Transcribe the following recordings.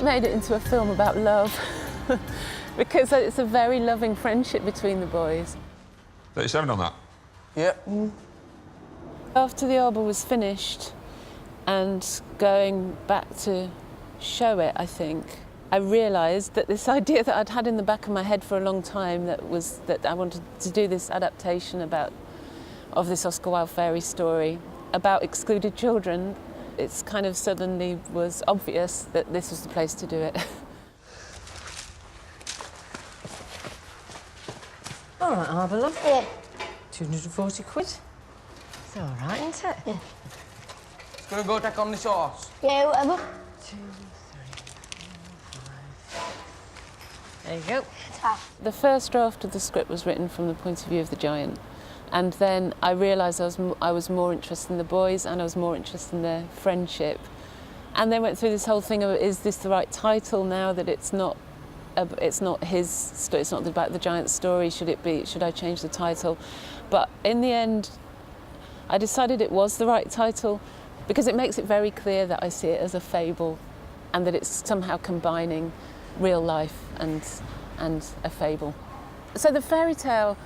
made it into a film about love because it's a very loving friendship between the boys. 37 on that? Yep. After the arbor was finished and going back to show it, I think, I realised that this idea that I'd had in the back of my head for a long time that I wanted to do this adaptation of this Oscar Wilde fairy story about excluded children, it's kind of suddenly was obvious that this was the place to do it. All right, Arbor, love. Yeah. 240 quid. It's all right, isn't it? Yeah. Just gonna go check on the sauce. Yeah, whatever. 2, 3, 4, 5. There you go. The first draft of the script was written from the point of view of the giant. And then I realised I was more interested in the boys and I was more interested in their friendship. And then went through this whole thing of, is this the right title now that it's not his story, it's not about the giant's story, should I change the title? But in the end, I decided it was the right title because it makes it very clear that I see it as a fable and that it's somehow combining real life and a fable. So the fairy tale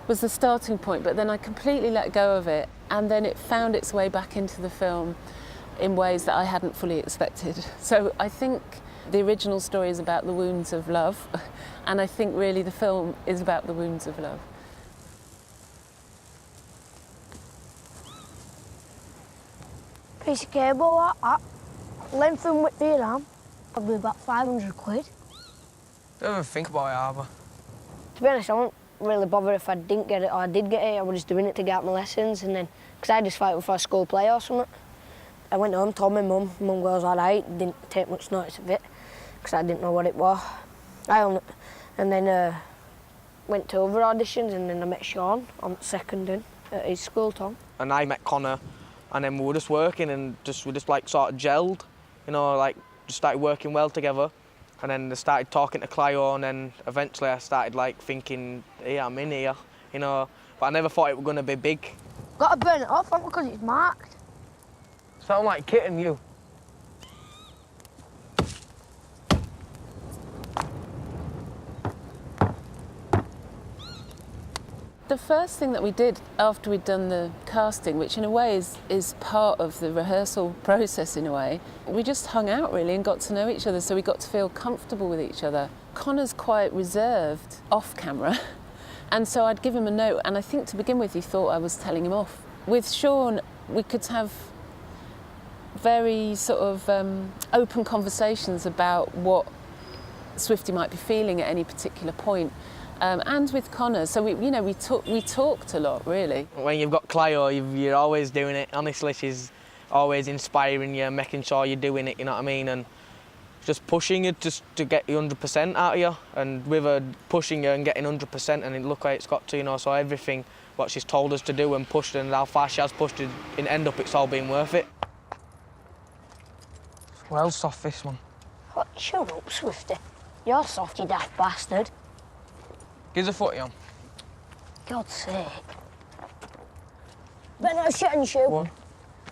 was the starting point, but then I completely let go of it, and then it found its way back into the film in ways that I hadn't fully expected. So I think the original story is about the wounds of love, and I think really the film is about the wounds of love. Piece of cable like that, length and width of your arm, probably about 500 quid. Don't even think about it, Arbor. To be honest, I won't really bother if I didn't get it or I did get it. I was just doing it to get out my lessons, and then, because I just fight before school play or something. I went home, told my mum. Mum goes, all right, didn't take much notice of it, because I didn't know what it was. And then went to other auditions, and then I met Sean on seconding at his school, Tom. And I met Connor, and then we were just working and we just like sort of gelled, you know, like just started working well together. And then I started talking to Clio, and then eventually I started like thinking, yeah, I'm in here, you know. But I never thought it was going to be big. Got to burn it off, because it's marked. Sound like kitten, you. The first thing that we did after we'd done the casting, which in a way is part of the rehearsal process in a way, we just hung out really and got to know each other, so we got to feel comfortable with each other. Connor's quite reserved off camera, and so I'd give him a note, and I think to begin with he thought I was telling him off. With Sean, we could have very sort of open conversations about what Swifty might be feeling at any particular point. And with Connor, so we talked a lot, really. When you've got Clio, you're always doing it. Honestly, she's always inspiring you, making sure you're doing it, you know what I mean? And just pushing you just to get you 100% out of you. And with her pushing you and getting 100%, and look where it's got to, you know, so everything what she's told us to do and pushed and how far she has pushed it, in end up it's all been worth it. Well soft, this one. What? Shut up, Swifty. You're soft, you daft bastard. Give us a footy on. God's sake. Better not shit on your shoe. One.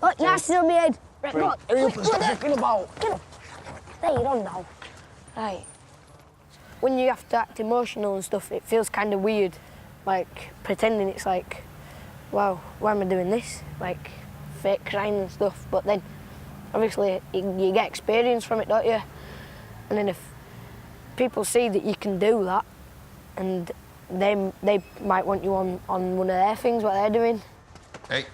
Look, nasty on my head. Right, Three. go on. Hurry up and stop fucking about. Get up. There, you're on now. Right. When you have to act emotional and stuff, it feels kind of weird. Like, pretending it's like, wow, why am I doing this? Like, fake crying and stuff. But then, obviously, you get experience from it, don't you? And then if people see that you can do that, and they might want you on one of their things, what they're doing. Hey.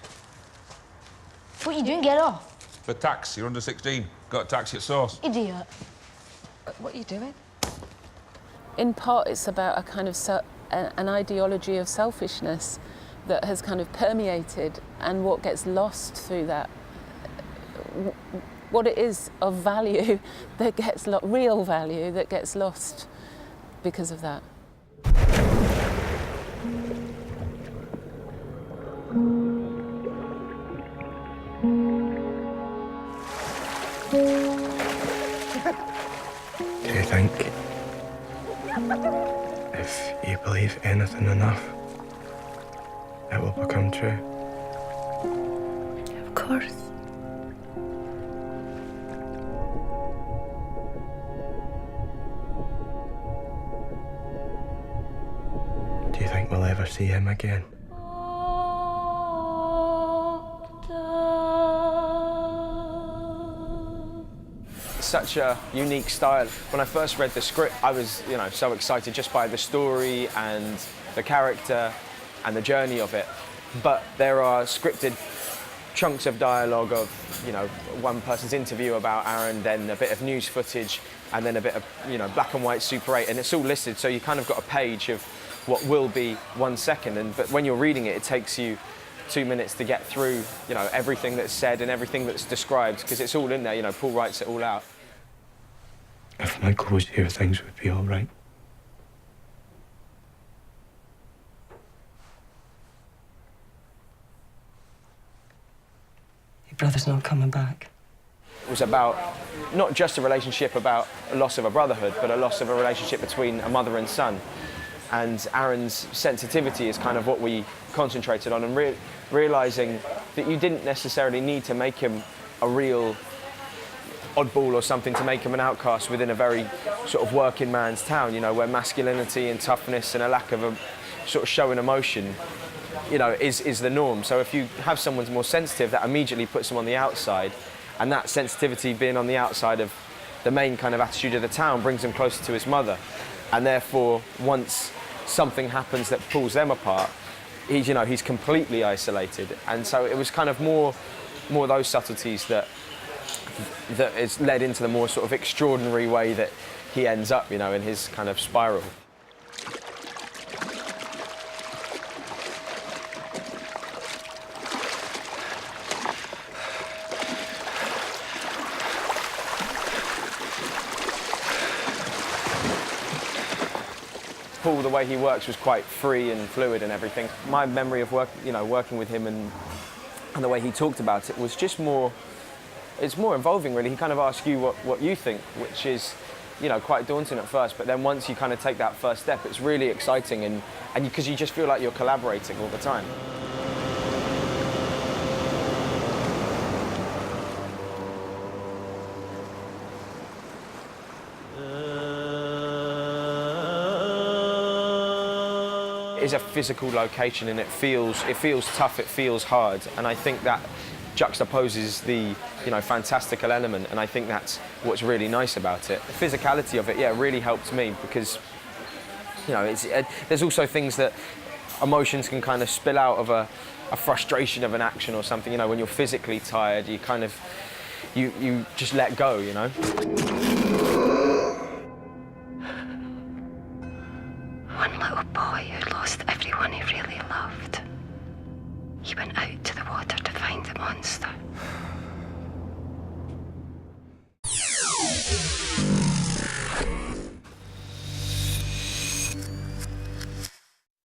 What are you doing? Get off. For tax, you're under 16. Got a taxi at source. Idiot. What are you doing? In part, it's about a kind of an ideology of selfishness that has kind of permeated, and what gets lost through that, what it is of value that gets real value that gets lost because of that. Do you think if you believe anything enough, it will become true? Of course. never see him again. Such a unique style. When I first read the script, I was, so excited just by the story and the character and the journey of it. But there are scripted chunks of dialogue of, one person's interview about Aaron, then a bit of news footage, and then a bit of, black and white Super 8, and it's all listed, so you kind of got a page of what will be 1 second, but when you're reading it, it takes you 2 minutes to get through, everything that's said and everything that's described, because it's all in there, Paul writes it all out. If Michael was here, things would be all right. Your brother's not coming back. It was about not just a relationship about a loss of a brotherhood, but a loss of a relationship between a mother and son. And Aaron's sensitivity is kind of what we concentrated on, and realising that you didn't necessarily need to make him a real oddball or something to make him an outcast within a very sort of working man's town, where masculinity and toughness and a lack of a sort of showing emotion, is the norm. So if you have someone more sensitive, that immediately puts them on the outside, and that sensitivity being on the outside of the main kind of attitude of the town brings him closer to his mother. And therefore, once something happens that pulls them apart, he's completely isolated. And so it was kind of more those subtleties that is led into the more sort of extraordinary way that he ends up, in his kind of spiral. Paul, the way he works was quite free and fluid and everything. My memory of working with him and the way he talked about it was just more. It's more involving, really. He kind of asks you what you think, which is, quite daunting at first. But then once you kind of take that first step, it's really exciting, and because you just feel like you're collaborating all the time. It's a physical location, and it feels tough, it feels hard, and I think that juxtaposes the fantastical element, and I think that's what's really nice about it. The physicality of it, really helped me, because there's also things that emotions can kind of spill out of a frustration of an action or something. When you're physically tired, you kind of you just let go. One little boy who lost everyone he really loved. He went out to the water to find the monster.